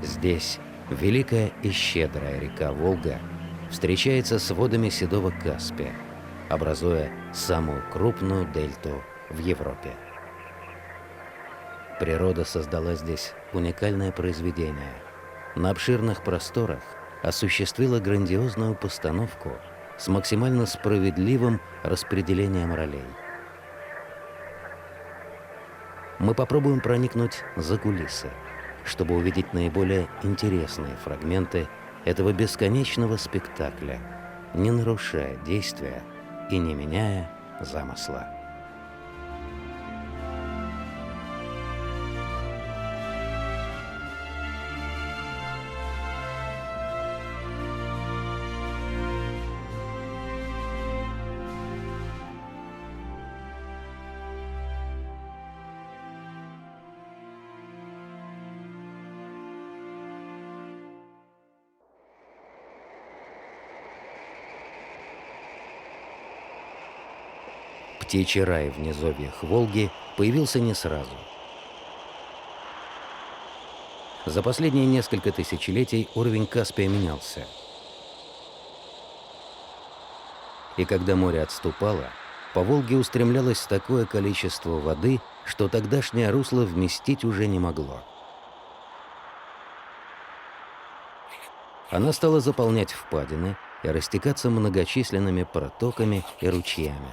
Здесь великая и щедрая река Волга встречается с водами Седого Каспия, образуя самую крупную дельту в Европе. Природа создала здесь уникальное произведение. На обширных просторах осуществила грандиозную постановку с максимально справедливым распределением ролей. Мы попробуем проникнуть за кулисы, чтобы увидеть наиболее интересные фрагменты этого бесконечного спектакля, не нарушая действия и не меняя замысла. Птичий рай в низовьях Волги появился не сразу. За последние несколько тысячелетий уровень Каспия менялся. И когда море отступало, по Волге устремлялось такое количество воды, что тогдашнее русло вместить уже не могло. Она стала заполнять впадины и растекаться многочисленными протоками и ручьями.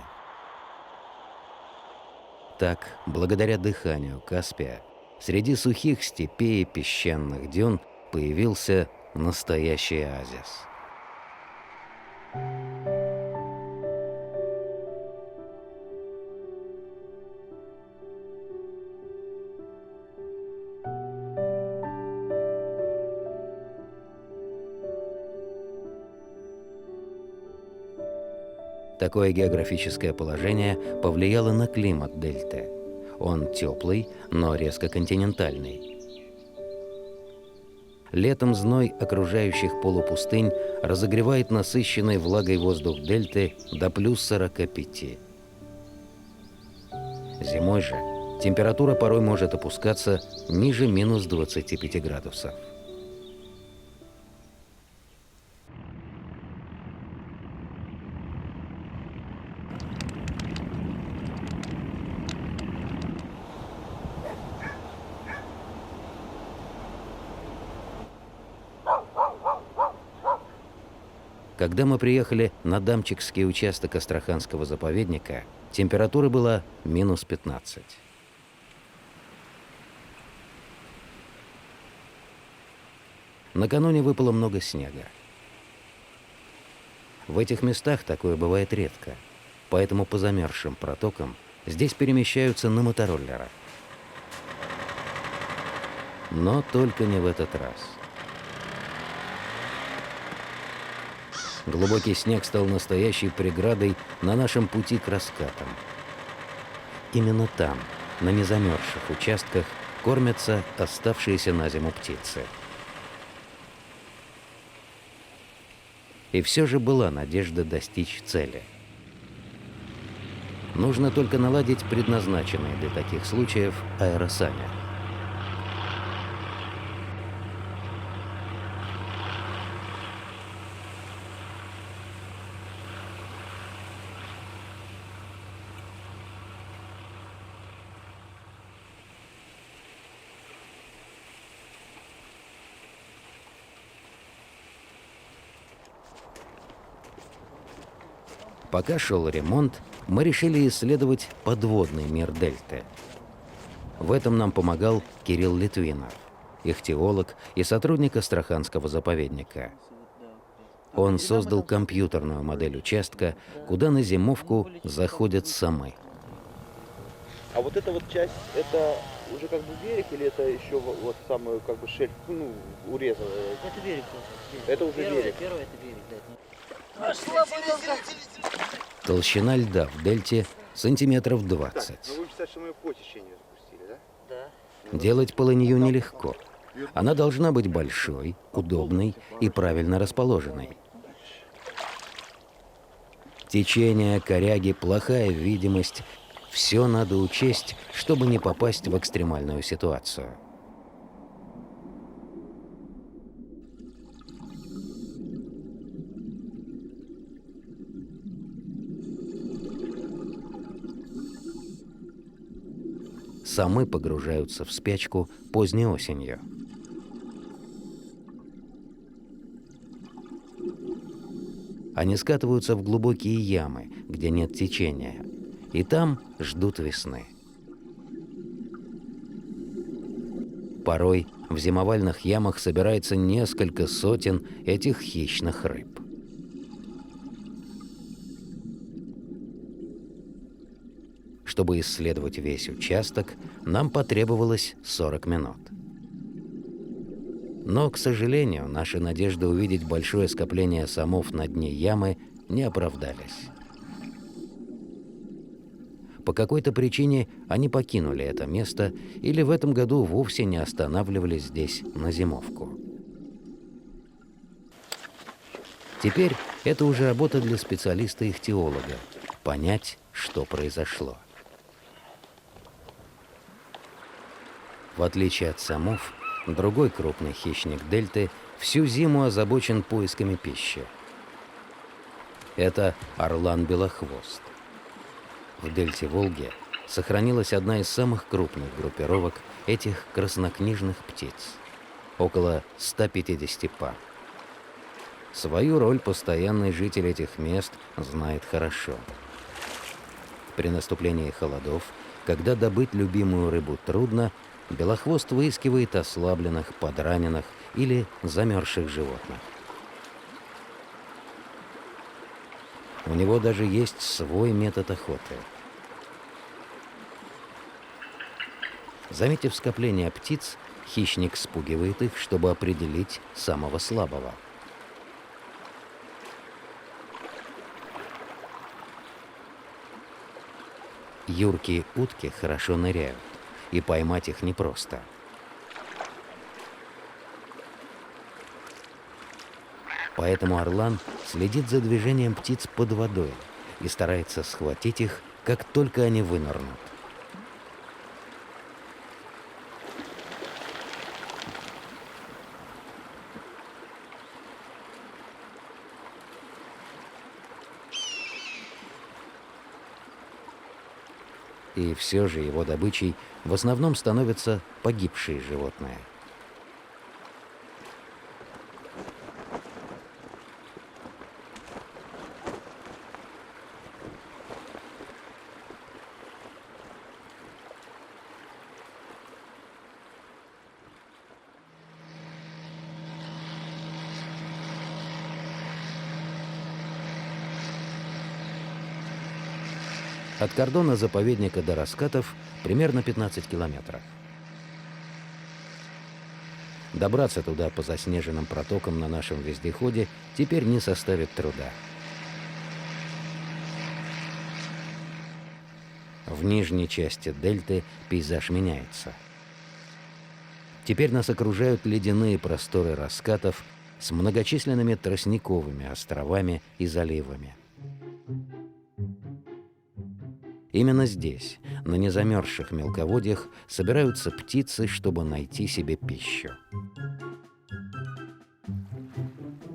Так, благодаря дыханию Каспия, среди сухих степей и песчаных дюн появился настоящий оазис. Такое географическое положение повлияло на климат дельты. Он теплый, но резко континентальный. Летом зной окружающих полупустынь разогревает насыщенный влагой воздух дельты до плюс 45. Зимой же температура порой может опускаться ниже минус 25 градусов. Когда мы приехали на Дамчикский участок Астраханского заповедника, температура была минус 15. Накануне выпало много снега. В этих местах такое бывает редко, поэтому по замерзшим протокам здесь перемещаются на мотороллерах. Но только не в этот раз. Глубокий снег стал настоящей преградой на нашем пути к раскатам. Именно там, на незамерзших участках, кормятся оставшиеся на зиму птицы. И все же была надежда достичь цели. Нужно только наладить предназначенные для таких случаев аэросани. Пока шел ремонт, мы решили исследовать подводный мир дельты. В этом нам помогал Кирилл Литвинов, ихтиолог и сотрудник Астраханского заповедника. Он создал компьютерную модель участка, куда на зимовку заходят самы. А вот эта вот часть, это уже как бы берег или это еще вот самый как бы шельф, ну, урезанный? Это берег. Это уже берег. Первый это берег, да. Толщина льда в дельте сантиметров 20. Ну вы считаете, что мы ее по течению запустили, да? Да. Делать полынью нелегко. Она должна быть большой, удобной и правильно расположенной. Течение, коряги, плохая видимость – все надо учесть, чтобы не попасть в экстремальную ситуацию. сами погружаются в спячку поздней осенью. Они скатываются в глубокие ямы, где нет течения, и там ждут весны. Порой в зимовальных ямах собирается несколько сотен этих хищных рыб. Чтобы исследовать весь участок, нам потребовалось 40 минут. Но, к сожалению, наши надежды увидеть большое скопление самов на дне ямы не оправдались. По какой-то причине они покинули это место или в этом году вовсе не останавливались здесь на зимовку. Теперь это уже работа для специалиста-ихтиолога – понять, что произошло. В отличие от самов, другой крупный хищник дельты всю зиму озабочен поисками пищи. Это орлан-белохвост. В дельте Волги сохранилась одна из самых крупных группировок этих краснокнижных птиц – около 150 пар. Свою роль постоянный житель этих мест знает хорошо. При наступлении холодов, когда добыть любимую рыбу трудно, белохвост выискивает ослабленных, подраненных или замерзших животных. У него даже есть свой метод охоты. Заметив скопление птиц, хищник спугивает их, чтобы определить самого слабого. Юркие утки хорошо ныряют, и поймать их непросто. Поэтому орлан следит за движением птиц под водой и старается схватить их, как только они вынырнут. И все же его добычей в основном становятся погибшие животные. От кордона заповедника до раскатов примерно 15 километров. Добраться туда по заснеженным протокам на нашем вездеходе теперь не составит труда. В нижней части дельты пейзаж меняется. Теперь нас окружают ледяные просторы раскатов с многочисленными тростниковыми островами и заливами. Именно здесь, на незамерзших мелководьях, собираются птицы, чтобы найти себе пищу.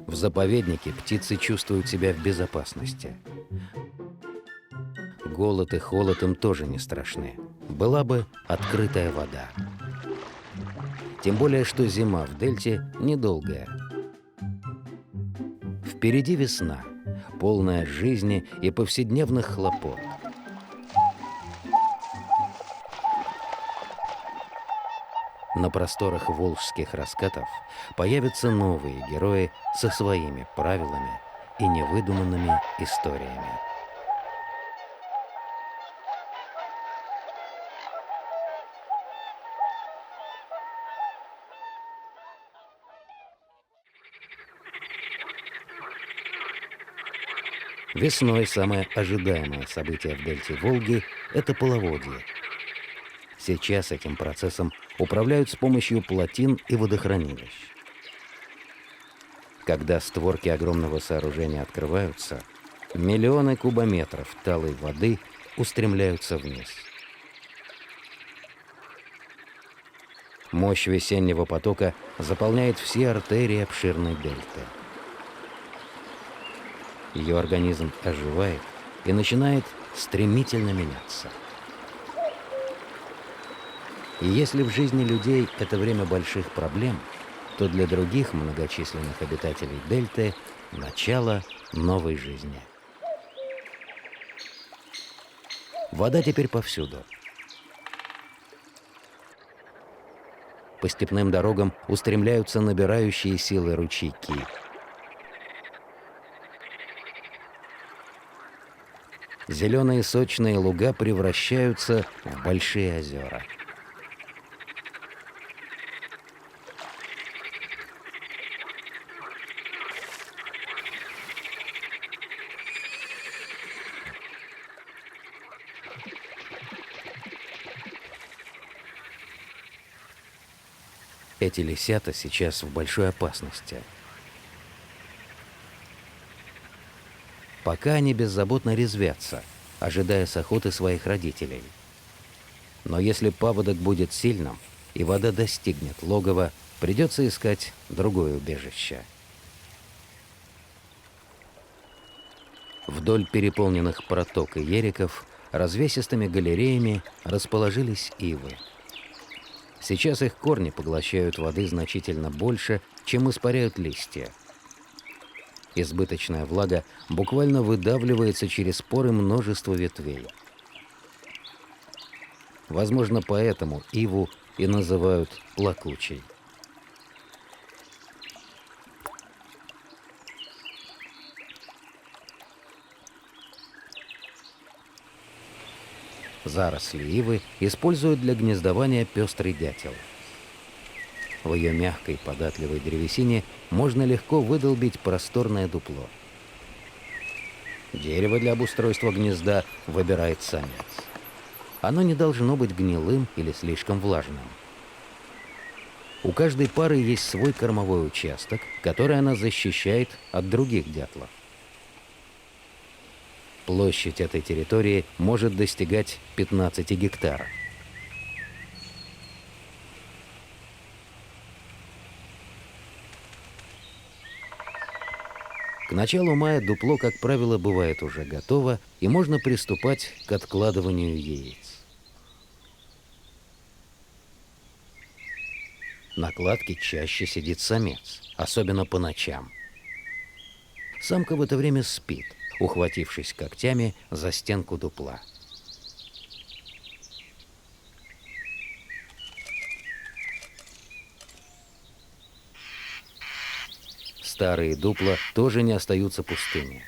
В заповеднике птицы чувствуют себя в безопасности. Голод и холод им тоже не страшны. Была бы открытая вода. Тем более, что зима в дельте недолгая. Впереди весна, полная жизни и повседневных хлопот. На просторах волжских раскатов появятся новые герои со своими правилами и невыдуманными историями. Весной самое ожидаемое событие в дельте Волги – это половодье. Сейчас этим процессом управляют с помощью плотин и водохранилищ. Когда створки огромного сооружения открываются, миллионы кубометров талой воды устремляются вниз. Мощь весеннего потока заполняет все артерии обширной дельты. Ее организм оживает и начинает стремительно меняться. И если в жизни людей это время больших проблем, то для других многочисленных обитателей дельты – начало новой жизни. Вода теперь повсюду. По степным дорогам устремляются набирающие силы ручейки. Зеленые сочные луга превращаются в большие озера. Эти лисята сейчас в большой опасности. Пока они беззаботно резвятся, ожидая с охоты своих родителей. Но если паводок будет сильным и вода достигнет логова, придется искать другое убежище. Вдоль переполненных проток и ериков развесистыми галереями расположились ивы. Сейчас их корни поглощают воды значительно больше, чем испаряют листья. Избыточная влага буквально выдавливается через поры множества ветвей. Возможно, поэтому иву и называют плакучей. Заросли ивы используют для гнездования пестрый дятел. В ее мягкой податливой древесине можно легко выдолбить просторное дупло. Дерево для обустройства гнезда выбирает самец. Оно не должно быть гнилым или слишком влажным. У каждой пары есть свой кормовой участок, который она защищает от других дятлов. Площадь этой территории может достигать 15 гектаров. К началу мая дупло, как правило, бывает уже готово, и можно приступать к откладыванию яиц. На кладке чаще сидит самец, особенно по ночам. Самка в это время спит, ухватившись когтями за стенку дупла. Старые дупла тоже не остаются пустыми.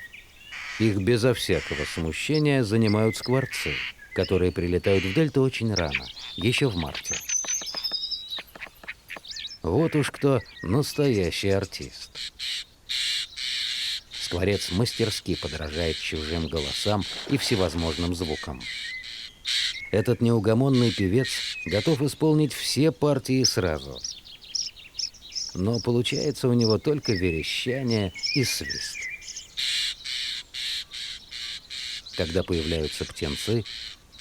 Их безо всякого смущения занимают скворцы, которые прилетают в дельту очень рано, еще в марте. Вот уж кто настоящий артист. Скворец мастерски подражает чужим голосам и всевозможным звукам. Этот неугомонный певец готов исполнить все партии сразу. Но получается у него только верещание и свист. Когда появляются птенцы,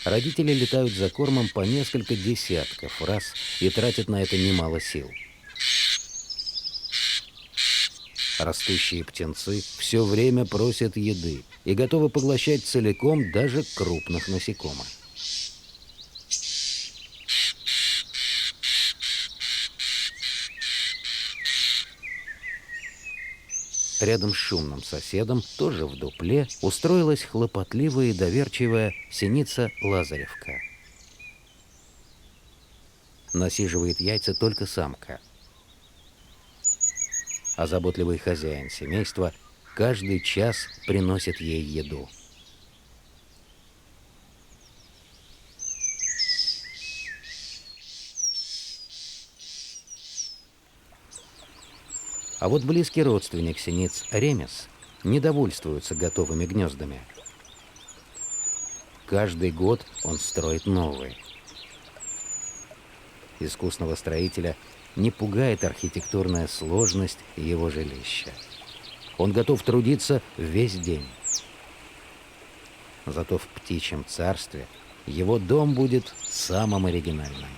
родители летают за кормом по несколько десятков раз и тратят на это немало сил. Растущие птенцы все время просят еды и готовы поглощать целиком даже крупных насекомых. Рядом с шумным соседом, тоже в дупле, устроилась хлопотливая и доверчивая синица Лазаревка. Насиживает яйца только самка. А заботливый хозяин семейства каждый час приносит ей еду. А вот близкий родственник синиц Ремес не довольствуется готовыми гнездами. Каждый год он строит новые. Искусного строителя не пугает архитектурная сложность его жилища. Он готов трудиться весь день. Зато в птичьем царстве его дом будет самым оригинальным.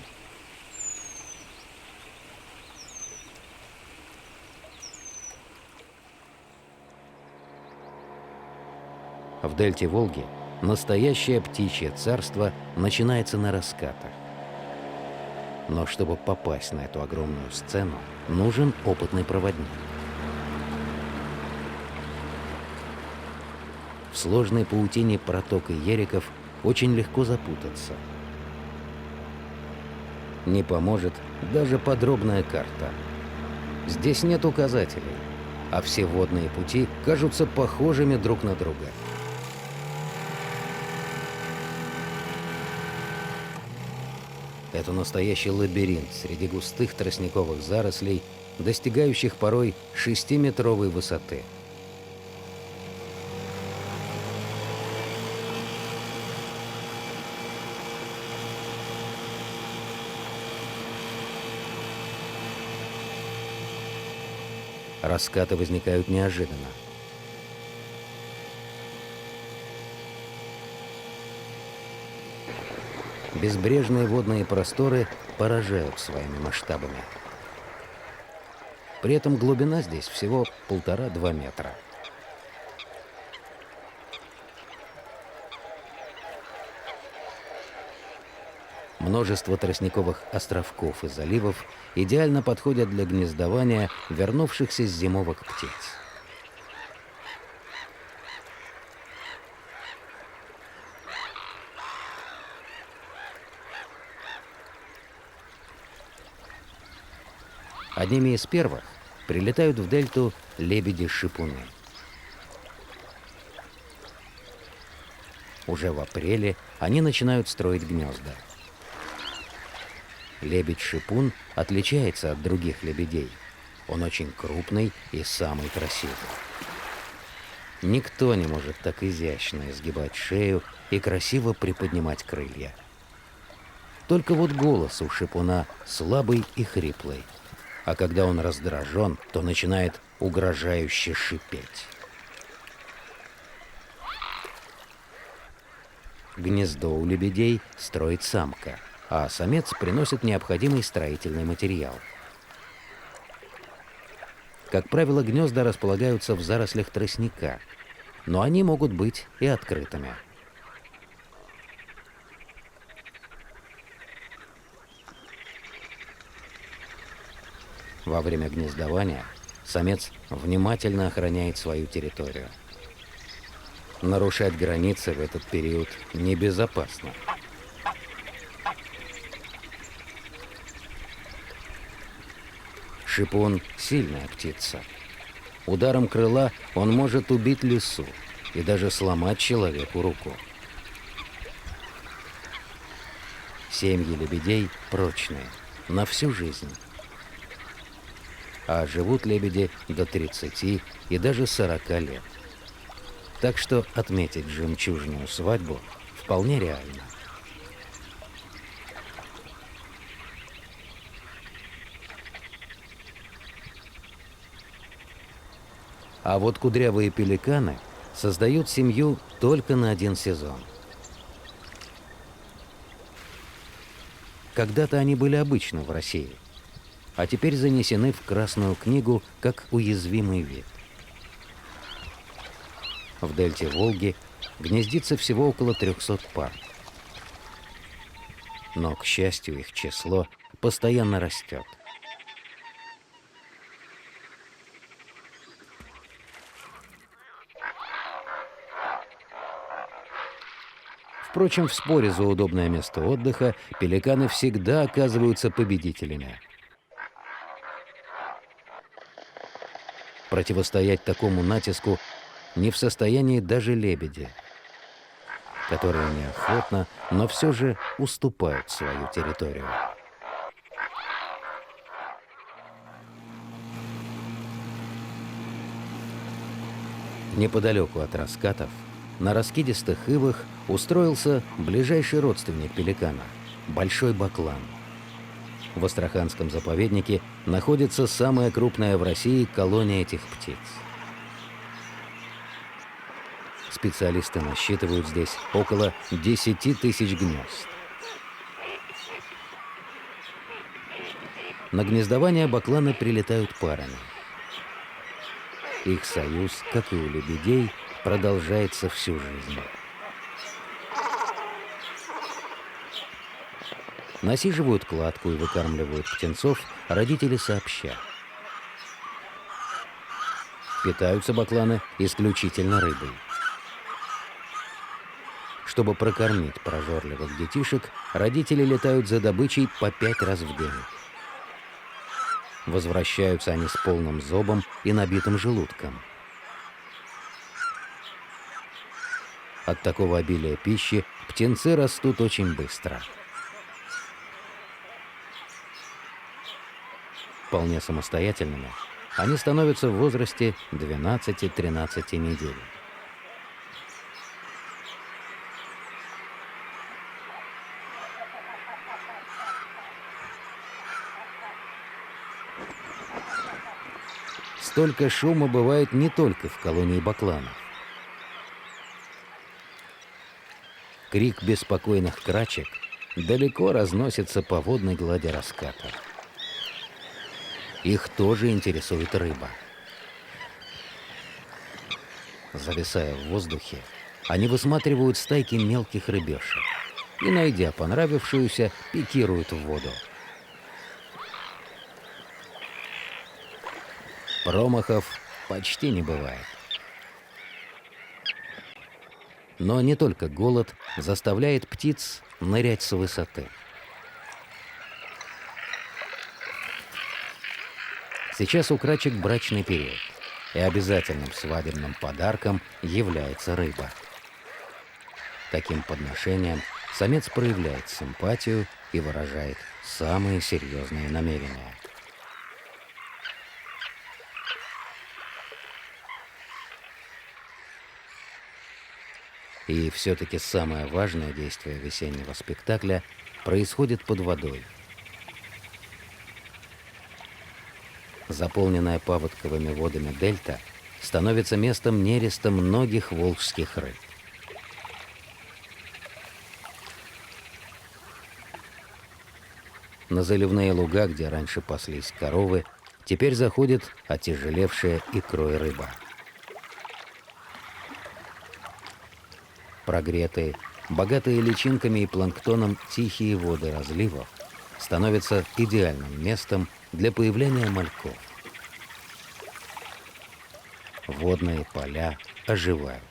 В дельте Волги настоящее птичье царство начинается на раскатах. Но чтобы попасть на эту огромную сцену, нужен опытный проводник. В сложной паутине проток и ериков очень легко запутаться. Не поможет даже подробная карта. Здесь нет указателей, а все водные пути кажутся похожими друг на друга. Это настоящий лабиринт среди густых тростниковых зарослей, достигающих порой 6-метровой высоты. Раскаты возникают неожиданно. Безбрежные водные просторы поражают своими масштабами. При этом глубина здесь всего 1,5–2 метра. Множество тростниковых островков и заливов идеально подходят для гнездования вернувшихся с зимовок птиц. Одними из первых прилетают в дельту лебеди-шипуны. Уже в апреле они начинают строить гнезда. Лебедь-шипун отличается от других лебедей. Он очень крупный и самый красивый. Никто не может так изящно изгибать шею и красиво приподнимать крылья. Только вот голос у шипуна слабый и хриплый. А когда он раздражен, то начинает угрожающе шипеть. Гнездо у лебедей строит самка, а самец приносит необходимый строительный материал. Как правило, гнезда располагаются в зарослях тростника, но они могут быть и открытыми. Во время гнездования самец внимательно охраняет свою территорию. Нарушать границы в этот период небезопасно. Шипун – сильная птица. Ударом крыла он может убить лису и даже сломать человеку руку. Семьи лебедей прочные, на всю жизнь. А живут лебеди до 30 и даже 40 лет. Так что отметить жемчужную свадьбу вполне реально. А вот кудрявые пеликаны создают семью только на 1 сезон. Когда-то они были обычны в России, а теперь занесены в Красную книгу как уязвимый вид. В дельте Волги гнездится всего около 300 пар. Но, к счастью, их число постоянно растет. Впрочем, в споре за удобное место отдыха пеликаны всегда оказываются победителями. Противостоять такому натиску не в состоянии даже лебеди, которые неохотно, но все же уступают свою территорию. Неподалеку от раскатов, на раскидистых ивах, устроился ближайший родственник пеликана – большой баклан. В Астраханском заповеднике находится самая крупная в России колония этих птиц. Специалисты насчитывают здесь около 10 тысяч гнезд. На гнездование бакланы прилетают парами. Их союз, как и у лебедей, продолжается всю жизнь. Насиживают кладку и выкармливают птенцов родители сообща. Питаются бакланы исключительно рыбой. Чтобы прокормить прожорливых детишек, родители летают за добычей по 5 раз в день. Возвращаются они с полным зобом и набитым желудком. От такого обилия пищи птенцы растут очень быстро. Вполне самостоятельными они становятся в возрасте 12-13 недель. Столько шума бывает не только в колонии бакланов. Крик беспокойных крачек далеко разносится по водной глади раската. Их тоже интересует рыба. Зависая в воздухе, они высматривают стайки мелких рыбешек и, найдя понравившуюся, пикируют в воду. Промахов почти не бывает. Но не только голод заставляет птиц нырять с высоты. Сейчас у крачек брачный период, и обязательным свадебным подарком является рыба. Таким подношением самец проявляет симпатию и выражает самые серьезные намерения. И все-таки самое важное действие весеннего спектакля происходит под водой. Заполненная паводковыми водами дельта становится местом нереста многих волжских рыб. На заливные луга, где раньше паслись коровы, теперь заходит отяжелевшая икрой рыба. Прогретые, богатые личинками и планктоном тихие воды разливов становятся идеальным местом для появления мальков. Водные поля оживают.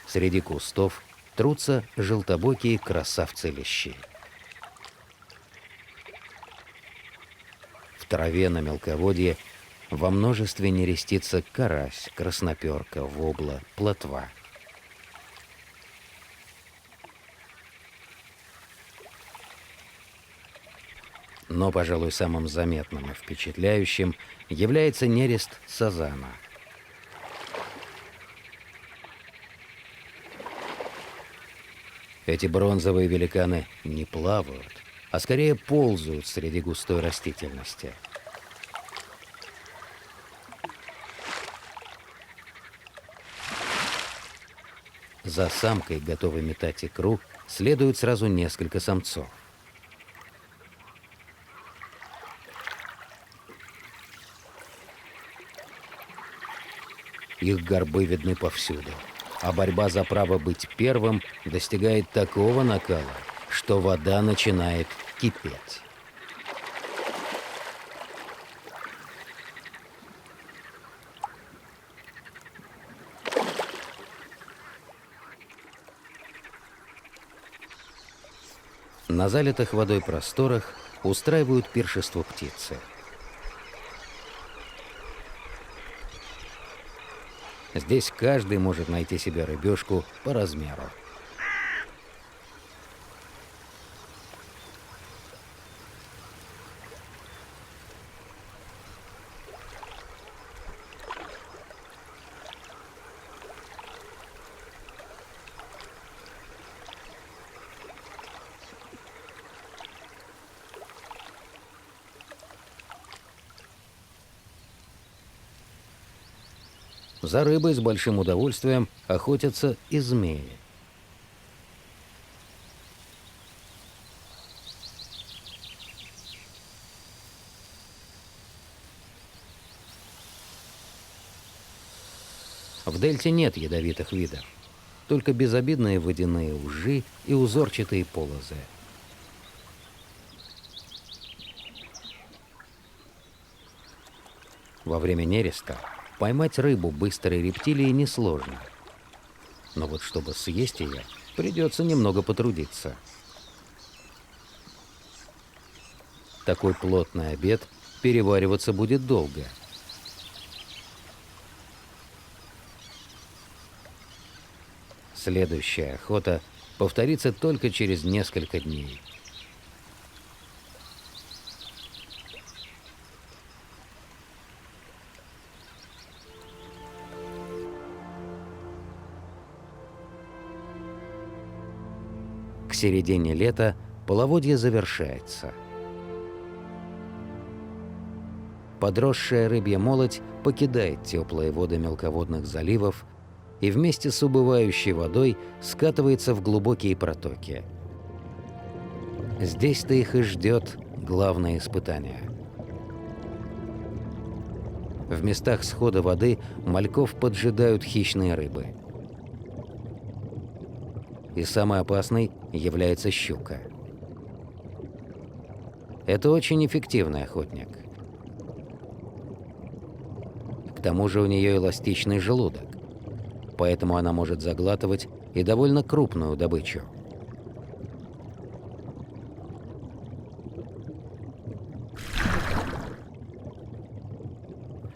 Среди кустов трутся желтобокие красавцы-лещи. В траве на мелководье во множестве нерестится карась, красноперка, вобла, плотва. Но, пожалуй, самым заметным и впечатляющим является нерест сазана. Эти бронзовые великаны не плавают, а скорее ползают среди густой растительности. За самкой, готовой метать икру, следует сразу несколько самцов. Их горбы видны повсюду, а борьба за право быть первым достигает такого накала, что вода начинает кипеть. На залитых водой просторах устраивают пиршество птицы. Здесь каждый может найти себе рыбешку по размеру. За рыбой с большим удовольствием охотятся и змеи. В дельте нет ядовитых видов, только безобидные водяные ужи и узорчатые полозы. Во время нереста поймать рыбу быстрой рептилии несложно. Но вот чтобы съесть ее, придется немного потрудиться. Такой плотный обед перевариваться будет долго. Следующая охота повторится только через несколько дней. К середине лета половодье завершается. Подросшая рыбья молоть покидает теплые воды мелководных заливов и вместе с убывающей водой скатывается в глубокие протоки. Здесь-то их и ждет главное испытание. В местах схода воды мальков поджидают хищные рыбы. И самой опасной является щука. Это очень эффективный охотник. К тому же у нее эластичный желудок, поэтому она может заглатывать и довольно крупную добычу.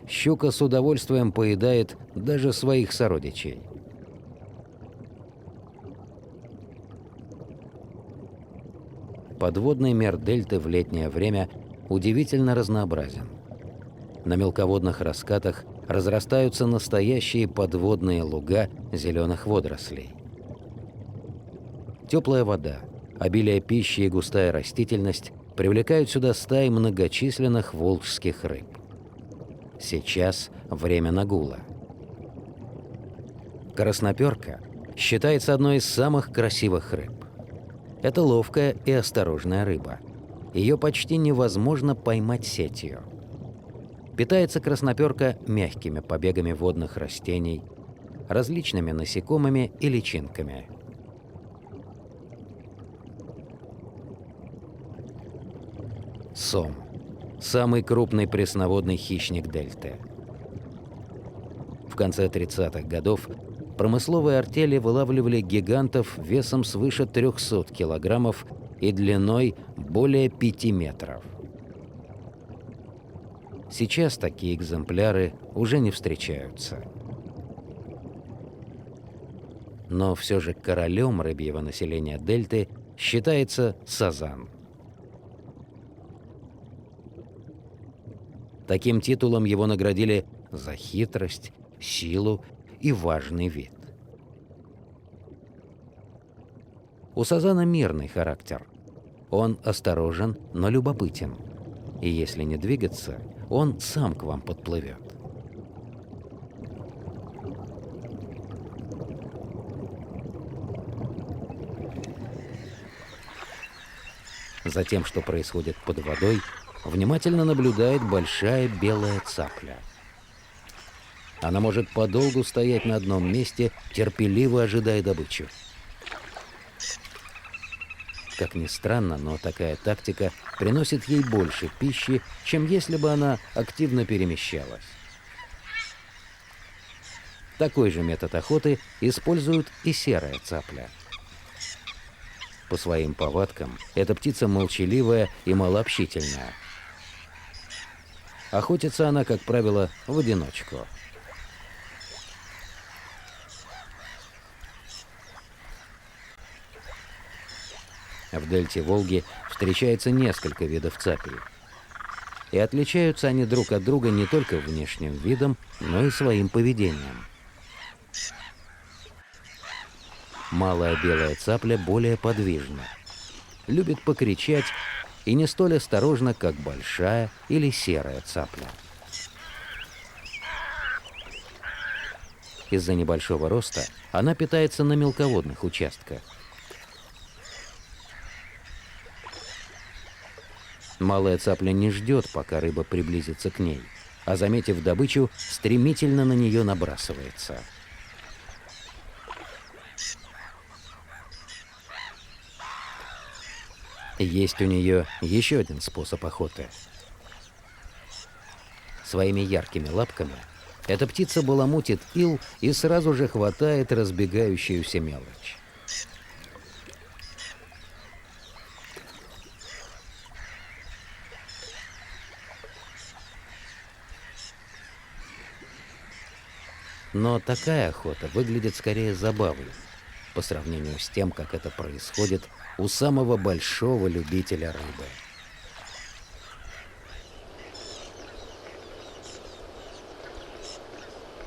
Щука с удовольствием поедает даже своих сородичей. Подводный мир дельты в летнее время удивительно разнообразен. На мелководных раскатах разрастаются настоящие подводные луга зеленых водорослей. Теплая вода, обилие пищи и густая растительность привлекают сюда стаи многочисленных волжских рыб. Сейчас время нагула. Красноперка считается одной из самых красивых рыб. Это ловкая и осторожная рыба. Ее почти невозможно поймать сетью. Питается красноперка мягкими побегами водных растений, различными насекомыми и личинками. Сом – самый крупный пресноводный хищник дельты. В конце 30-х годов промысловые артели вылавливали гигантов весом свыше 300 килограммов и длиной более 5 метров. Сейчас такие экземпляры уже не встречаются. Но все же королем рыбьего населения дельты считается сазан. Таким титулом его наградили за хитрость, силу и важный вид. У сазана мирный характер. Он осторожен, но любопытен. И если не двигаться, он сам к вам подплывет. За тем, что происходит под водой, внимательно наблюдает большая белая цапля. Она может подолгу стоять на одном месте, терпеливо ожидая добычу. Как ни странно, но такая тактика приносит ей больше пищи, чем если бы она активно перемещалась. Такой же метод охоты использует и серая цапля. По своим повадкам эта птица молчаливая и малообщительная. Охотится она, как правило, в одиночку. В дельте Волги встречается несколько видов цапель. И отличаются они друг от друга не только внешним видом, но и своим поведением. Малая белая цапля более подвижна, любит покричать и не столь осторожна, как большая или серая цапля. Из-за небольшого роста она питается на мелководных участках. Малая цапля не ждет, пока рыба приблизится к ней, а, заметив добычу, стремительно на нее набрасывается. Есть у нее еще один способ охоты. Своими яркими лапками эта птица баламутит ил и сразу же хватает разбегающуюся мелочь. Но такая охота выглядит скорее забавой по сравнению с тем, как это происходит у самого большого любителя рыбы.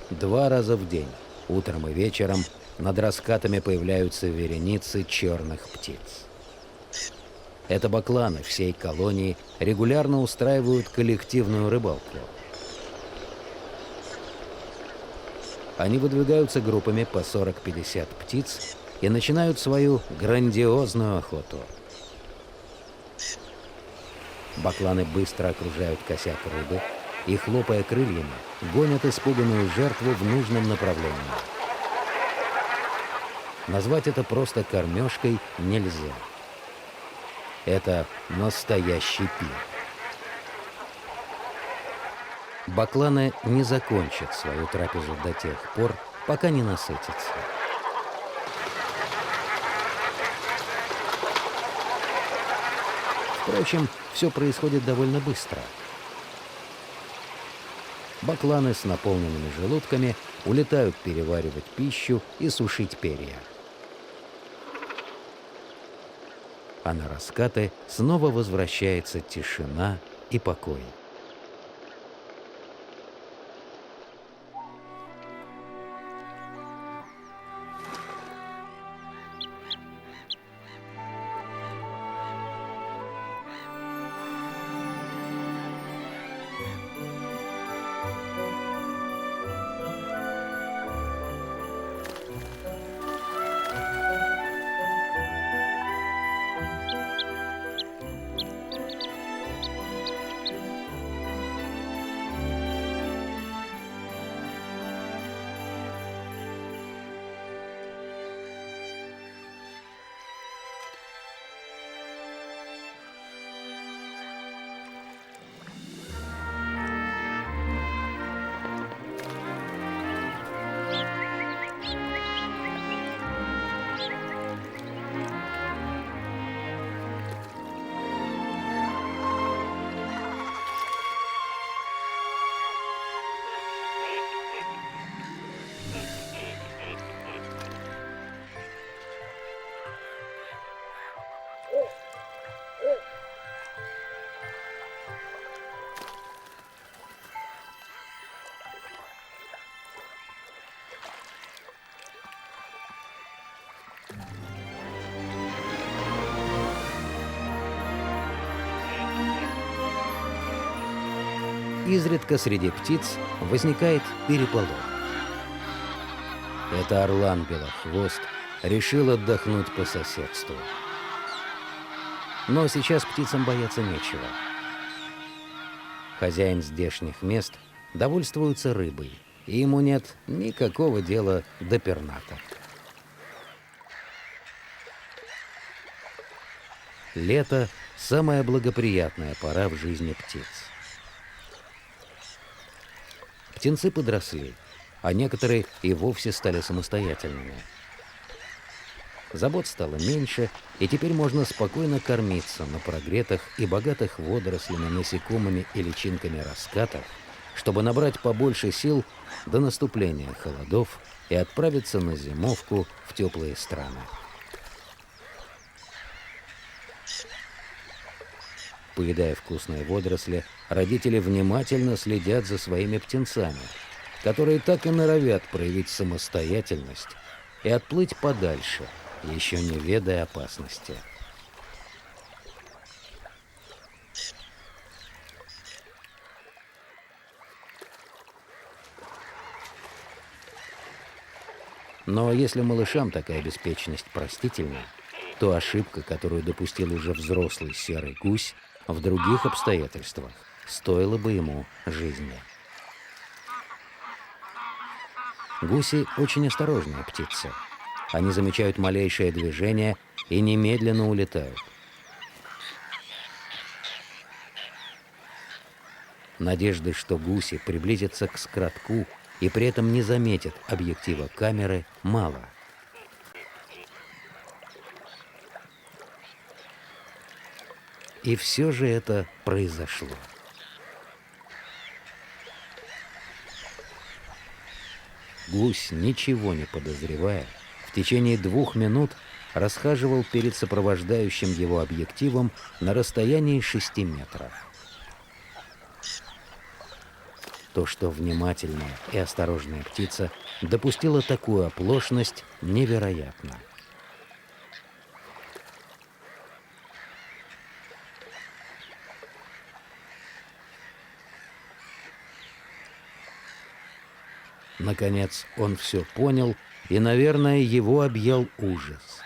Два раза в день, утром и вечером, над раскатами появляются вереницы черных птиц. Это бакланы всей колонии регулярно устраивают коллективную рыбалку. Они выдвигаются группами по 40-50 птиц и начинают свою грандиозную охоту. Бакланы быстро окружают косяк рыбы и, хлопая крыльями, гонят испуганную жертву в нужном направлении. Назвать это просто кормежкой нельзя. Это настоящий пир. Бакланы не закончат свою трапезу до тех пор, пока не насытятся. Впрочем, все происходит довольно быстро. Бакланы с наполненными желудками улетают переваривать пищу и сушить перья. А на раскаты снова возвращается тишина и покой. Изредка среди птиц возникает переполох. Это орлан белохвост решил отдохнуть по соседству. Но сейчас птицам бояться нечего. Хозяин здешних мест довольствуется рыбой, и ему нет никакого дела до пернатых. Лето – самая благоприятная пора в жизни птиц. Птенцы подросли, а некоторые и вовсе стали самостоятельными. Забот стало меньше, и теперь можно спокойно кормиться на прогретых и богатых водорослями, насекомыми и личинками раскатах, чтобы набрать побольше сил до наступления холодов и отправиться на зимовку в теплые страны. Поедая вкусные водоросли, родители внимательно следят за своими птенцами, которые так и норовят проявить самостоятельность и отплыть подальше, еще не ведая опасности. Но если малышам такая беспечность простительна, то ошибка, которую допустил уже взрослый серый гусь, в других обстоятельствах стоила бы ему жизни. Гуси очень осторожные птицы. Они замечают малейшее движение и немедленно улетают. Надежды, что гуси приблизятся к скоротку и при этом не заметят объектива камеры, мало. И все же это произошло. Гусь, ничего не подозревая, в течение 2 минут расхаживал перед сопровождающим его объективом на расстоянии 6 метров. То, что внимательная и осторожная птица допустила такую оплошность, невероятно. Наконец он все понял, и, наверное, его объял ужас.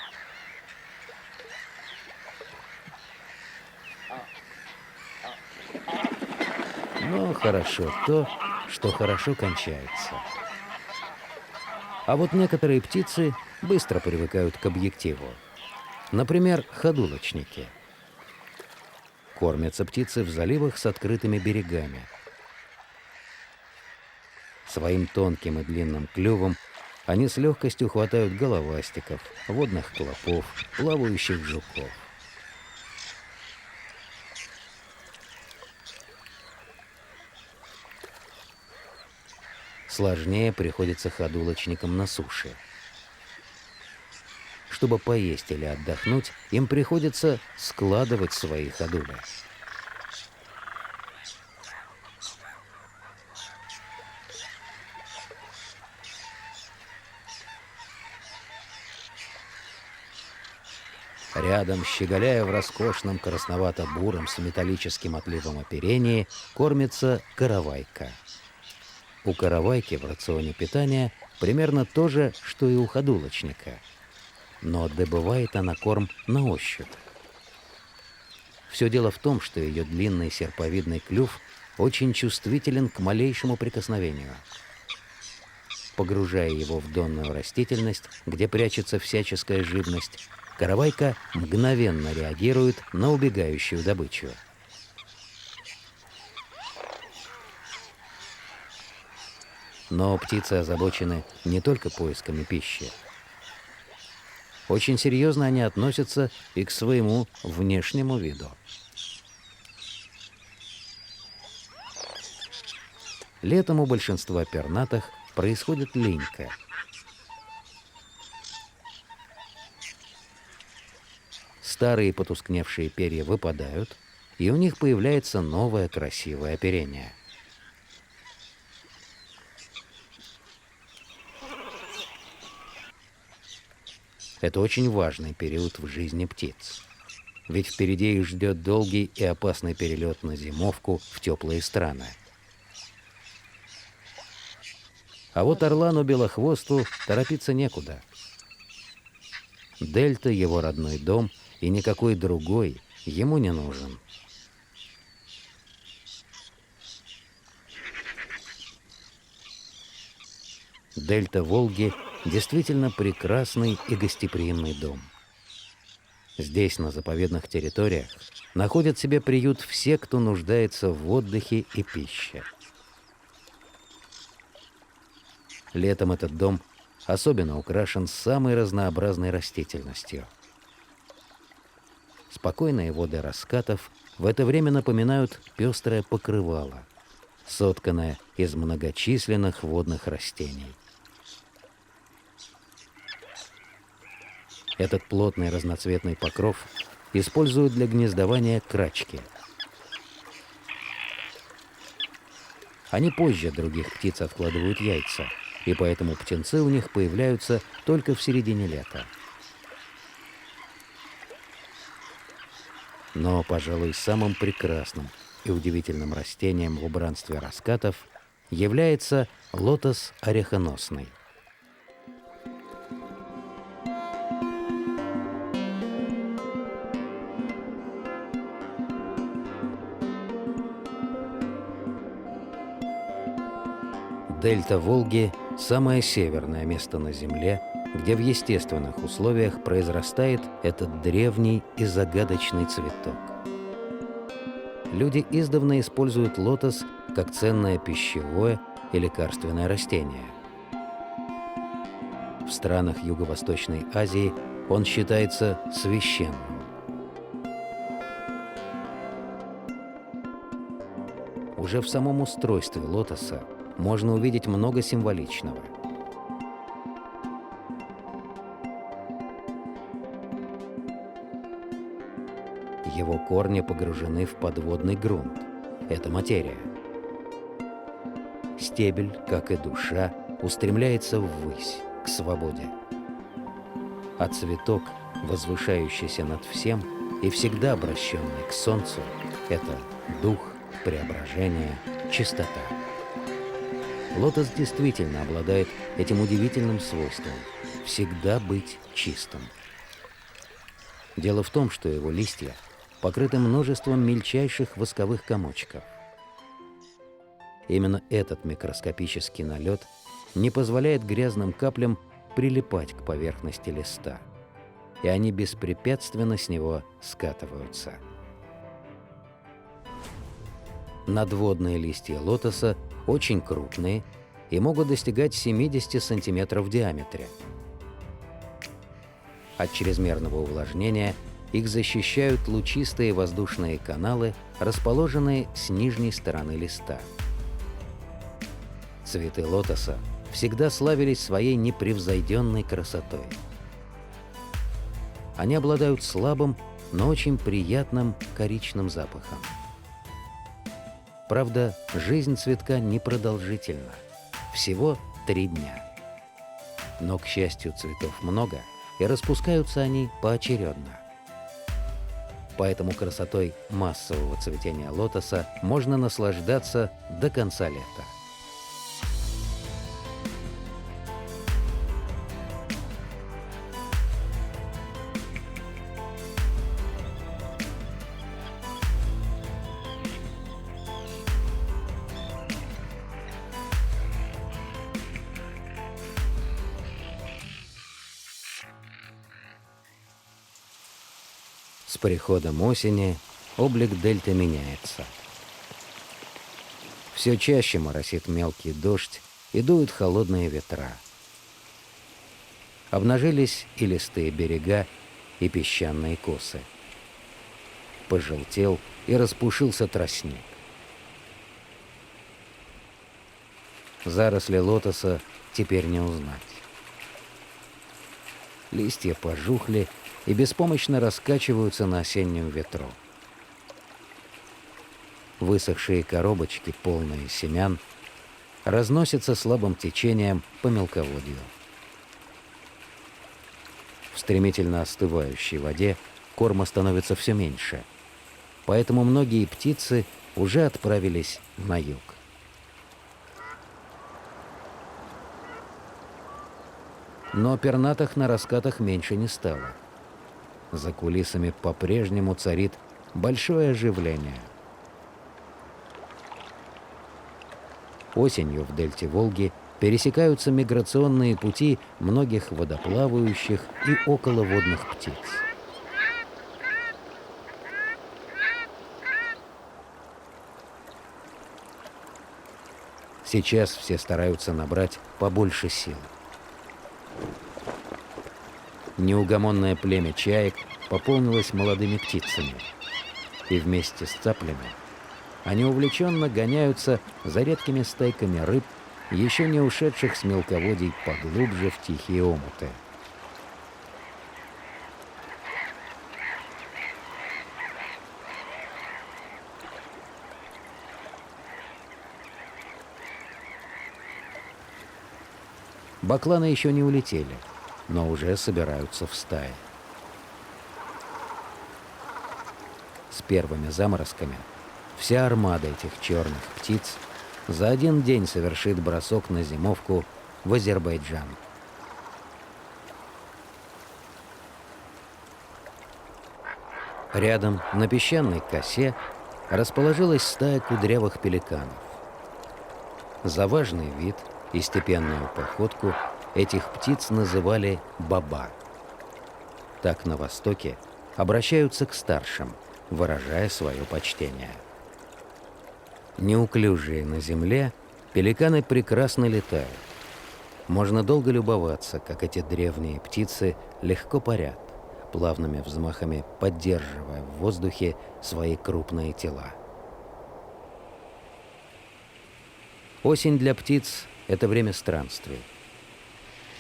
Но хорошо то, что хорошо кончается. А вот некоторые птицы быстро привыкают к объективу. Например, ходулочники. Кормятся птицы в заливах с открытыми берегами. Своим тонким и длинным клювом они с легкостью хватают головастиков, водных клопов, плавающих жуков. Сложнее приходится ходулочникам на суше. Чтобы поесть или отдохнуть, им приходится складывать свои ходули. Рядом, щеголяя в роскошном красновато-буром с металлическим отливом оперении, кормится каравайка. У каравайки в рационе питания примерно то же, что и у ходулочника. Но добывает она корм на ощупь. Все дело в том, что ее длинный серповидный клюв очень чувствителен к малейшему прикосновению. Погружая его в донную растительность, где прячется всяческая живность, каравайка мгновенно реагирует на убегающую добычу. Но птицы озабочены не только поисками пищи. Очень серьезно они относятся и к своему внешнему виду. Летом у большинства пернатых происходит линька. Старые потускневшие перья выпадают, и у них появляется новое красивое оперение. Это очень важный период в жизни птиц. Ведь впереди их ждет долгий и опасный перелет на зимовку в теплые страны. А вот орлану-белохвосту торопиться некуда. Дельта — его родной дом, и никакой другой ему не нужен. Дельта Волги действительно прекрасный и гостеприимный дом. Здесь, на заповедных территориях, находят себе приют все, кто нуждается в отдыхе и пище. Летом этот дом особенно украшен самой разнообразной растительностью. Спокойные воды раскатов в это время напоминают пестрое покрывало, сотканное из многочисленных водных растений. Этот плотный разноцветный покров используют для гнездования крачки. Они позже других птиц откладывают яйца, и поэтому птенцы у них появляются только в середине лета. Но, пожалуй, самым прекрасным и удивительным растением в убранстве раскатов является лотос орехоносный. Дельта Волги – самое северное место на Земле, где в естественных условиях произрастает этот древний и загадочный цветок. Люди издавна используют лотос как ценное пищевое и лекарственное растение. В странах Юго-Восточной Азии он считается священным. Уже в самом устройстве лотоса можно увидеть много символичного. Его корни погружены в подводный грунт. Это материя. Стебель, как и душа, устремляется ввысь, к свободе. А цветок, возвышающийся над всем и всегда обращенный к солнцу, это дух, преображение, чистота. Лотос действительно обладает этим удивительным свойством – всегда быть чистым. Дело в том, что его листья покрыты множеством мельчайших восковых комочков. Именно этот микроскопический налет не позволяет грязным каплям прилипать к поверхности листа, и они беспрепятственно с него скатываются. Надводные листья лотоса очень крупные и могут достигать 70 сантиметров в диаметре. От чрезмерного увлажнения их защищают лучистые воздушные каналы, расположенные с нижней стороны листа. Цветы лотоса всегда славились своей непревзойденной красотой. Они обладают слабым, но очень приятным коричным запахом. Правда, жизнь цветка непродолжительна, всего 3 дня. Но, к счастью, цветов много, и распускаются они поочередно. Поэтому красотой массового цветения лотоса можно наслаждаться до конца лета. С приходом осени облик дельты меняется. Все чаще моросит мелкий дождь и дуют холодные ветра. Обнажились и листые берега, и песчаные косы. Пожелтел и распушился тростник. Заросли лотоса теперь не узнать. Листья пожухли и беспомощно раскачиваются на осеннем ветру. Высохшие коробочки, полные семян, разносятся слабым течением по мелководью. В стремительно остывающей воде корма становится все меньше, поэтому многие птицы уже отправились на юг. Но пернатых на раскатах меньше не стало. За кулисами по-прежнему царит большое оживление. Осенью в дельте Волги пересекаются миграционные пути многих водоплавающих и околоводных птиц. Сейчас все стараются набрать побольше сил. Неугомонное племя чаек пополнилось молодыми птицами, и вместе с цаплями они увлеченно гоняются за редкими стайками рыб, еще не ушедших с мелководий поглубже в тихие омуты. Бакланы еще не улетели, но уже собираются в стаи. С первыми заморозками вся армада этих черных птиц за один день совершит бросок на зимовку в Азербайджан. Рядом, на песчаной косе, расположилась стая кудрявых пеликанов. За важный вид и степенную походку этих птиц называли баба. Так на Востоке обращаются к старшим, выражая свое почтение. Неуклюжие на земле, пеликаны прекрасно летают. Можно долго любоваться, как эти древние птицы легко парят, плавными взмахами поддерживая в воздухе свои крупные тела. Осень для птиц – это время странствий.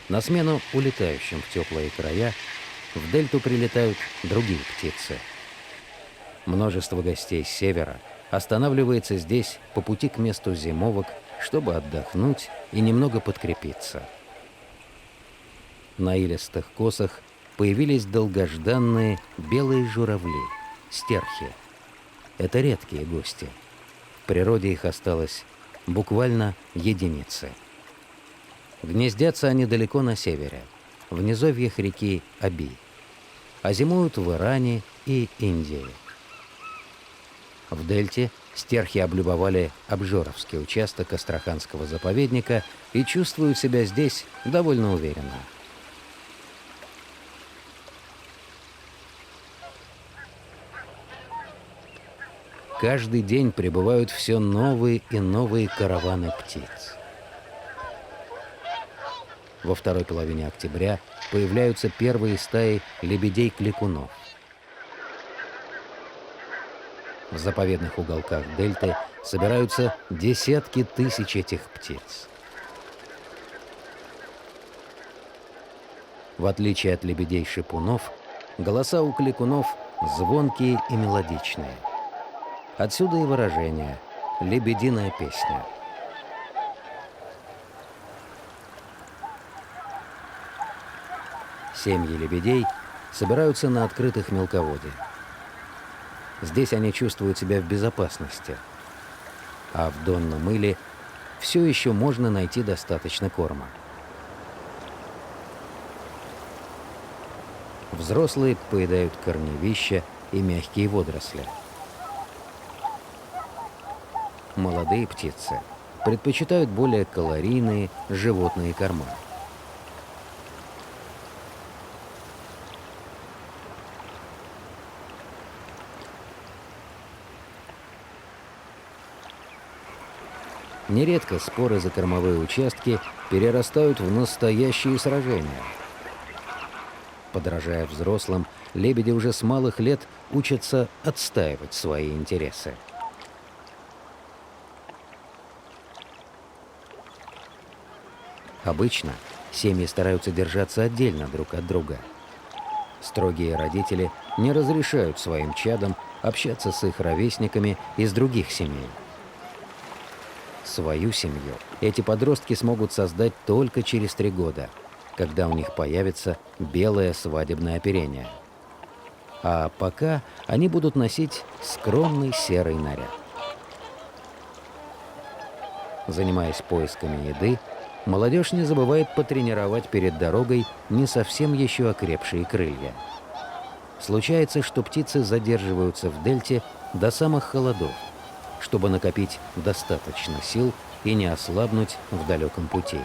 На смену улетающим в теплые края в дельту прилетают другие птицы. Множество гостей с севера останавливается здесь по пути к месту зимовок, чтобы отдохнуть и немного подкрепиться. На илистых косах появились долгожданные белые журавли, стерхи. Это редкие гости. В природе их осталось буквально единицы. Гнездятся они далеко на севере, в низовьях реки Аби, а зимуют в Иране и Индии. В дельте стерхи облюбовали Обжоровский участок Астраханского заповедника и чувствуют себя здесь довольно уверенно. Каждый день прибывают все новые и новые караваны птиц. Во второй половине октября появляются первые стаи лебедей-кликунов. В заповедных уголках дельты собираются десятки тысяч этих птиц. В отличие от лебедей-шипунов, голоса у кликунов звонкие и мелодичные. Отсюда и выражение «лебединая песня». Семьи лебедей собираются на открытых мелководье. Здесь они чувствуют себя в безопасности, а в донном иле все еще можно найти достаточно корма. Взрослые поедают корневища и мягкие водоросли. Молодые птицы предпочитают более калорийные животные корма. Нередко споры за кормовые участки перерастают в настоящие сражения. Подражая взрослым, лебеди уже с малых лет учатся отстаивать свои интересы. Обычно семьи стараются держаться отдельно друг от друга. Строгие родители не разрешают своим чадам общаться с их ровесниками из других семей. Свою семью эти подростки смогут создать только через 3 года, когда у них появится белое свадебное оперение. А пока они будут носить скромный серый наряд. Занимаясь поисками еды, молодежь не забывает потренировать перед дорогой не совсем еще окрепшие крылья. Случается, что птицы задерживаются в дельте до самых холодов, чтобы накопить достаточно сил и не ослабнуть в далеком пути.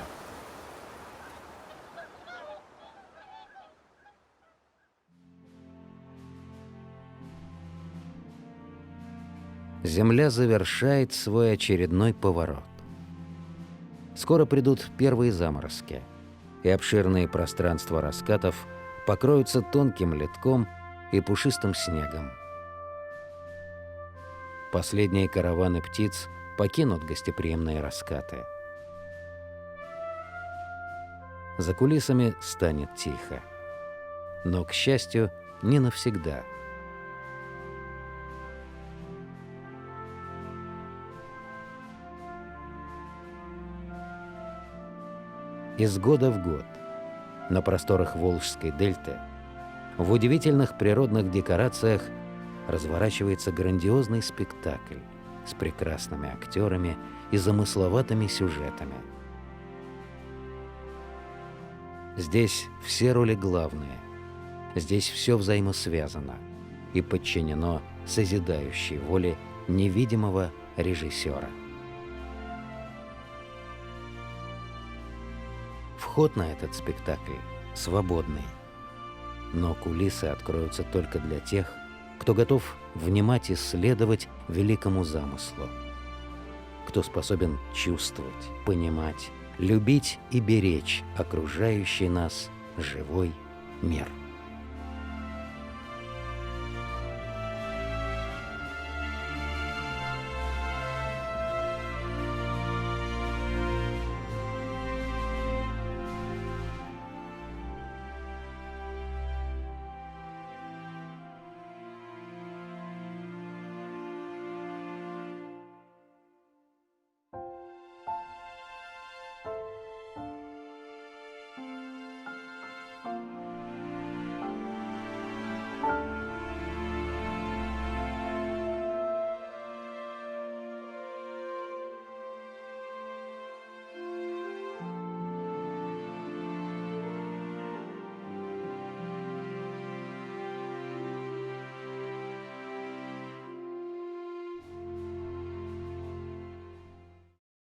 Земля завершает свой очередной поворот. Скоро придут первые заморозки, и обширные пространства раскатов покроются тонким ледком и пушистым снегом. Последние караваны птиц покинут гостеприимные раскаты. За кулисами станет тихо. Но, к счастью, не навсегда. Из года в год на просторах Волжской дельты в удивительных природных декорациях разворачивается грандиозный спектакль с прекрасными актерами и замысловатыми сюжетами. Здесь все роли главные, здесь все взаимосвязано и подчинено созидающей воле невидимого режиссера. Вход на этот спектакль свободный, но кулисы откроются только для тех, кто готов внимать и следовать великому замыслу. кто способен чувствовать, понимать, любить и беречь окружающий нас живой мир.